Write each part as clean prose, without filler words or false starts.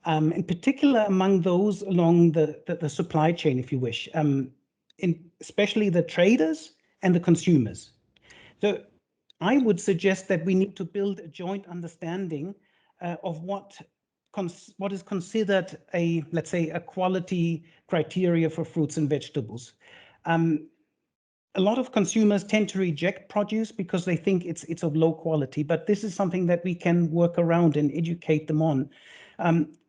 in particular among those along the supply chain, if you wish, especially the traders and the consumers. So I would suggest that we need to build a joint understanding of what is considered let's say, a quality criteria for fruits and vegetables. A lot of consumers tend to reject produce because they think it's of low quality, but this is something that we can work around and educate them on.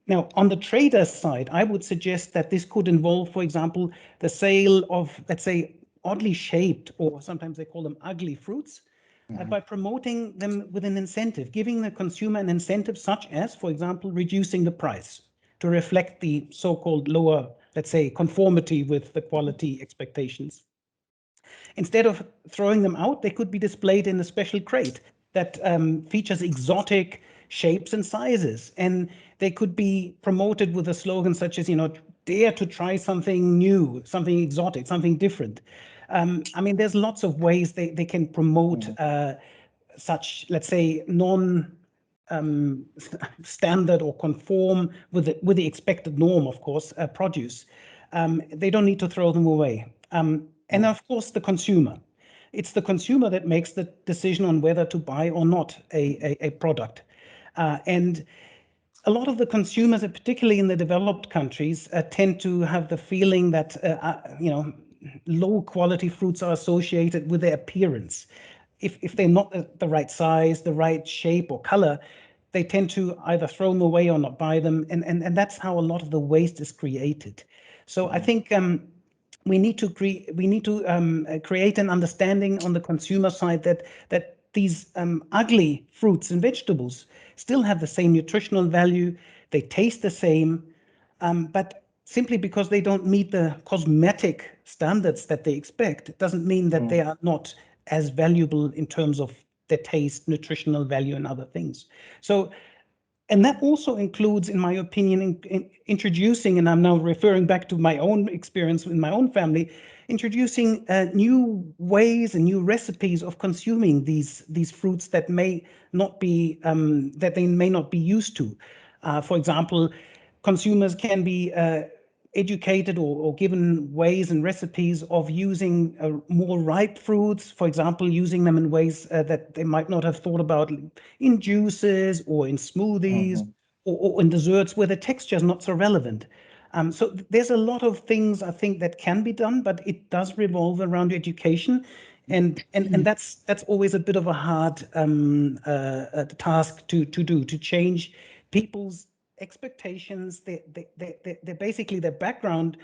Now, on the trader side, I would suggest that this could involve, for example, the sale of, let's say, oddly shaped, or sometimes they call them ugly fruits, by promoting them with an incentive, giving the consumer an incentive such as, for example, reducing the price to reflect the so-called lower, let's say, conformity with the quality expectations. Instead of throwing them out, they could be displayed in a special crate that features exotic shapes and sizes. And they could be promoted with a slogan such as, dare to try something new, something exotic, something different. I mean, there's lots of ways they can promote such, let's say, standard or conform with the expected norm, of course, produce. They don't need to throw them away. And of course, the consumer. It's the consumer that makes the decision on whether to buy or not a product. And a lot of the consumers, particularly in the developed countries, tend to have the feeling that low quality fruits are associated with their appearance. If they're not the right size, the right shape or color, they tend to either throw them away or not buy them. And that's how a lot of the waste is created. So I think we need to create an understanding on the consumer side that these ugly fruits and vegetables still have the same nutritional value, they taste the same, but simply because they don't meet the cosmetic standards that they expect, it doesn't mean that they are not as valuable in terms of their taste, nutritional value, and other things. So, and that also includes, in my opinion, introducing, and I'm now referring back to my own experience in my own family, introducing new ways and new recipes of consuming these fruits that may not be that they may not be used to. For example, consumers can be educated or given ways and recipes of using more ripe fruits, for example, using them in ways that they might not have thought about in juices or in smoothies or in desserts where the texture is not so relevant. So there's a lot of things I think that can be done, but it does revolve around education. And that's always a bit of a hard task to do, to change people's expectations. They basically, their background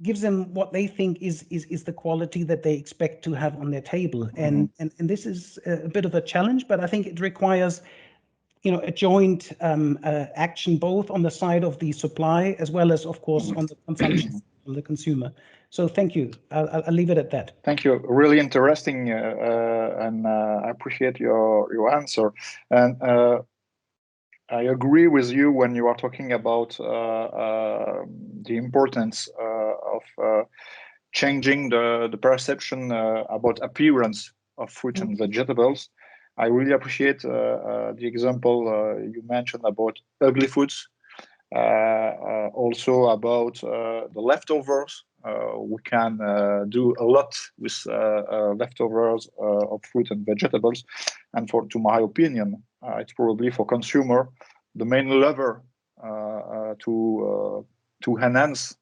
gives them what they think is the quality that they expect to have on their table. And this is a bit of a challenge, but I think it requires a joint action, both on the side of the supply as well as, of course, on the consumption of the consumer. So thank you. I'll leave it at that. Thank you. Really interesting, and I appreciate your answer. And I agree with you when you are talking about the importance of changing the perception about appearance of fruit and vegetables. I really appreciate the example you mentioned about ugly foods, also about the leftovers. We can do a lot with leftovers of fruit and vegetables, and to my opinion, it's probably for consumer the main lever to enhance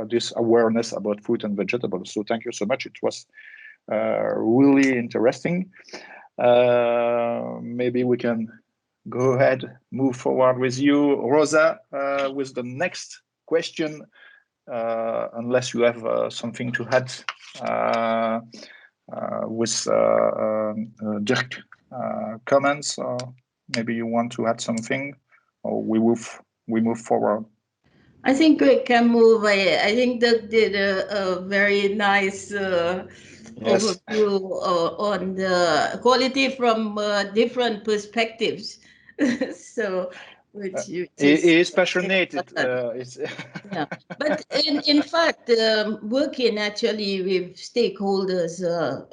this awareness about fruit and vegetables. So thank you so much. It was really interesting. Maybe we can go ahead, move forward with you, Rosa, with the next question, unless you have something to add with Dirk comments, or maybe you want to add something, or we move forward. I think we can move. I think that did a very nice overview on the quality from different perspectives. So, which is passionate. Yeah, but in fact, working actually with stakeholders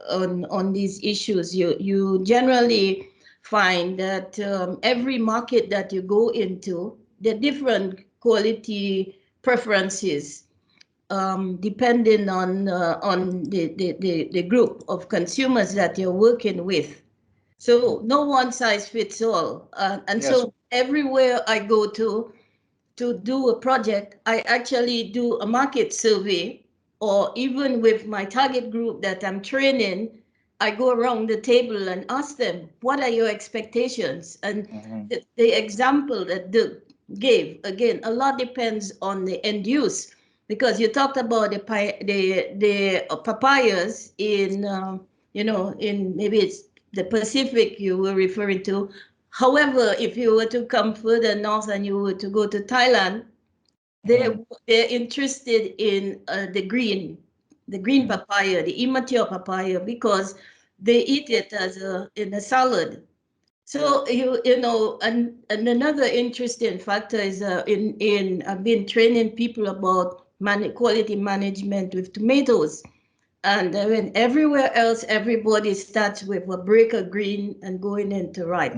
on these issues, you generally find that every market that you go into, the different quality preferences depending on the group of consumers that you're working with. So no one size fits all. And Yes. so everywhere I go to do a project, I actually do a market survey, or even with my target group that I'm training, I go around the table and ask them, what are your expectations? And the example that Doug gave, again, a lot depends on the end use, because you talked about the papayas in, in maybe it's the Pacific you were referring to. However, if you were to come further north and you were to go to Thailand, they're interested in the green papaya, the immature papaya, because they eat it as in a salad. So and another interesting factor is in I've been training people about quality management with tomatoes. And when everywhere else, everybody starts with a breaker green and going into ripe.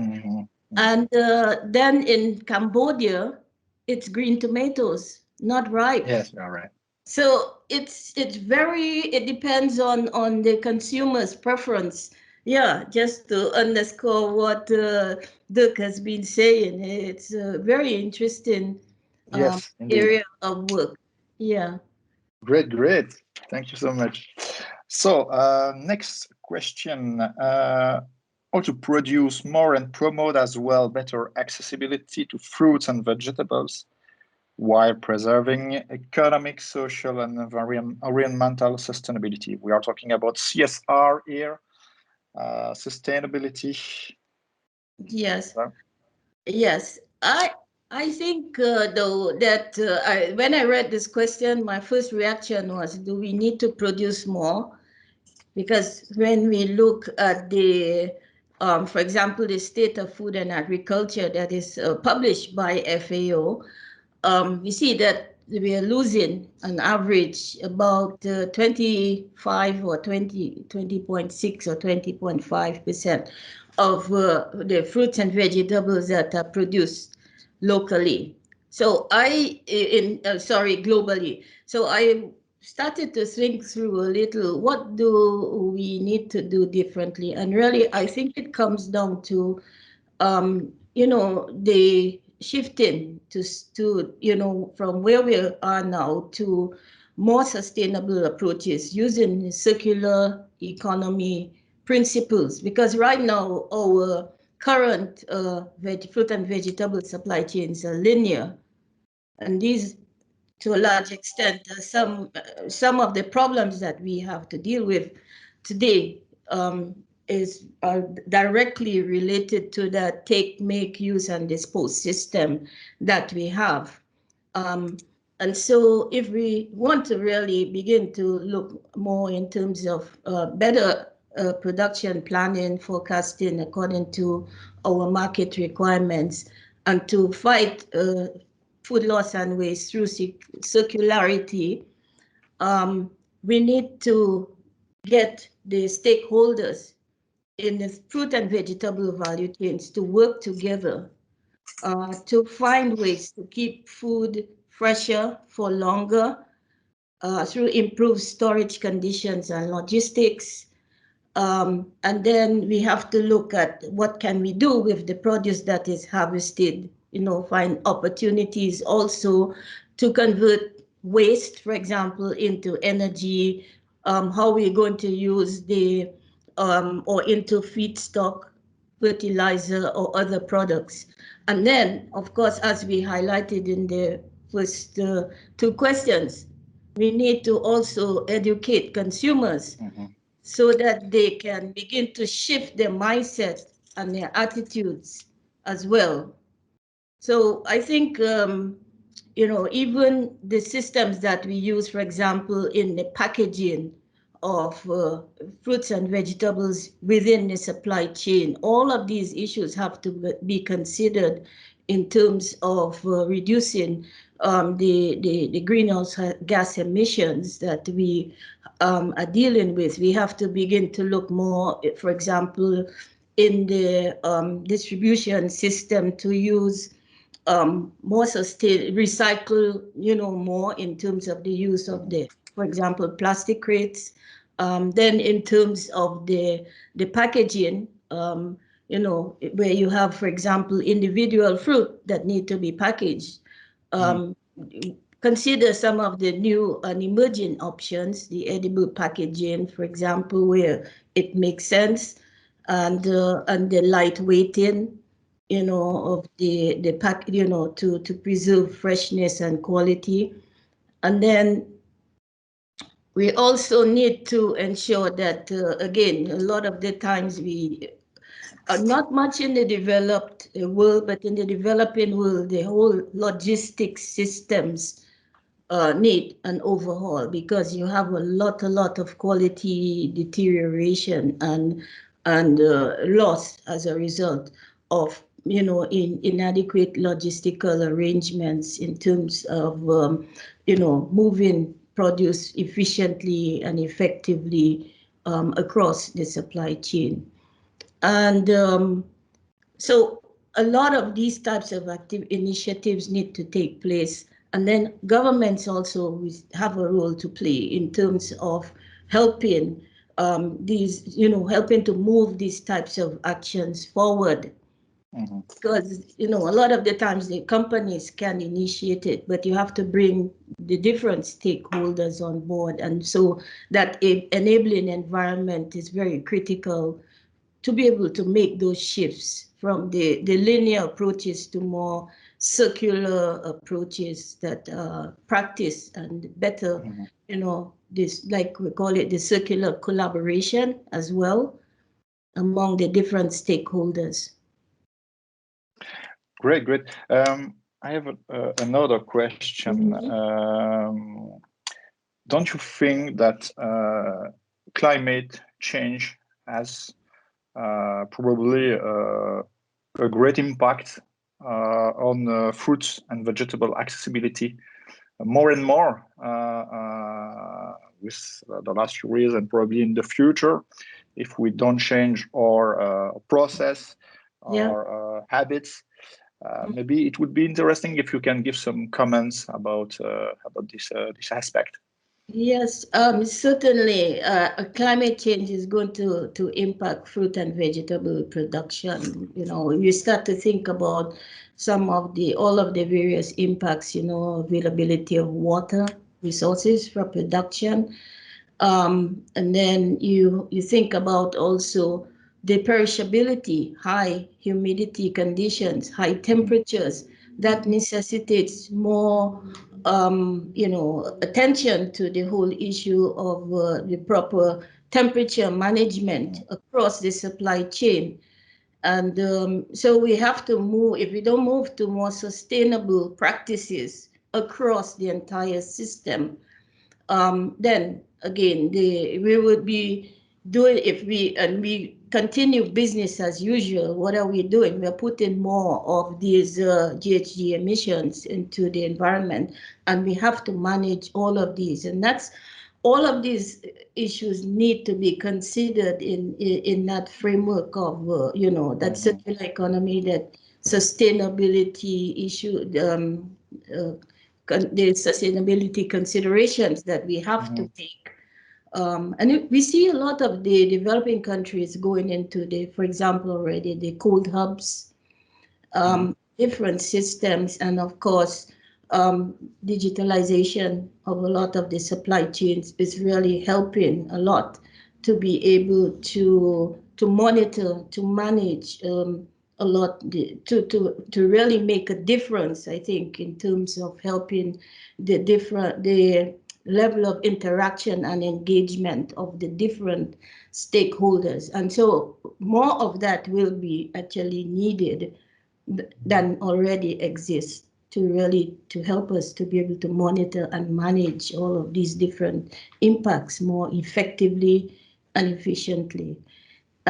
And then in Cambodia, it's green tomatoes, not ripe. Yes, you're right. So it depends on the consumer's preference. Yeah, just to underscore what Dirk has been saying, it's a very interesting Yes, indeed. area of work. Yeah. Great. Thank you so much. So, next question. How to produce more and promote as well better accessibility to fruits and vegetables while preserving economic, social, and environmental sustainability. We are talking about CSR here, sustainability. Yes. Yes. I think though that when I read this question, my first reaction was, do we need to produce more? Because when we look at for example, the State of Food and Agriculture that is published by FAO, we see that we are losing on average about 25 or 20.6 or 20.5% of the fruits and vegetables that are produced locally. So globally. So I started to think through a little, what do we need to do differently? And really, I think it comes down to the shifting to from where we are now to more sustainable approaches using circular economy principles. Because right now our current fruit and vegetable supply chains are linear, and these, to a large extent, some of the problems that we have to deal with today are directly related to that take, make, use, and dispose system that we have. And so if we want to really begin to look more in terms of better production planning, forecasting according to our market requirements, and to fight food loss and waste through circularity, we need to get the stakeholders in the fruit and vegetable value chains to work together to find ways to keep food fresher for longer through improved storage conditions and logistics. And then we have to look at what can we do with the produce that is harvested, find opportunities also to convert waste, for example, into energy, how we're going to use or into feedstock, fertilizer, or other products. And then, of course, as we highlighted in the first two questions, we need to also educate consumers so that they can begin to shift their mindset and their attitudes as well. So I think, even the systems that we use, for example, in the packaging of fruits and vegetables within the supply chain, all of these issues have to be considered in terms of reducing the greenhouse gas emissions that we are dealing with. We have to begin to look more, for example, in the distribution system, to use more recycle, more in terms of the use of for example, plastic crates. Then in terms of the packaging, where you have, for example, individual fruit that need to be packaged. Consider some of the new and emerging options, the edible packaging, for example, where it makes sense, and the lightweighting, of the pack, to preserve freshness and quality. And then we also need to ensure that, again, a lot of the times we are not much in the developed world, but in the developing world, the whole logistics systems need an overhaul, because you have a lot of quality deterioration and loss as a result of inadequate logistical arrangements in terms of moving produce efficiently and effectively across the supply chain. And so a lot of these types of active initiatives need to take place. And then governments also have a role to play in terms of helping helping to move these types of actions forward. Because, a lot of the times the companies can initiate it, but you have to bring the different stakeholders on board. And so that enabling environment is very critical to be able to make those shifts from the linear approaches to more circular approaches that practice and better, this, like we call it, the circular collaboration as well among the different stakeholders. Great. I have another question. Don't you think that climate change has probably a great impact on fruits and vegetable accessibility more and more with the last few years, and probably in the future, if we don't change our process, our habits? Maybe it would be interesting if you can give some comments about this aspect. Yes, certainly. Climate change is going to impact fruit and vegetable production. You start to think about all of the various impacts. Availability of water resources for production, and then you think about also the perishability, high humidity conditions, high temperatures that necessitates more attention to the whole issue of the proper temperature management across the supply chain. And so we have to move, if we don't move to more sustainable practices across the entire system, then again, we would be doing, if we continue business as usual, what are we doing? We're putting more of these GHG emissions into the environment, and we have to manage all of these. And all of these issues need to be considered in that framework of, that circular economy, that sustainability issue, the sustainability considerations that we have to take. And we see a lot of the developing countries going into for example, already the cold hubs, different systems, and of course, digitalization of a lot of the supply chains is really helping a lot to be able to monitor, to manage a lot, to really make a difference, I think, in terms of helping the level of interaction and engagement of the different stakeholders. And so more of that will be actually needed than already exists to help us to be able to monitor and manage all of these different impacts more effectively and efficiently.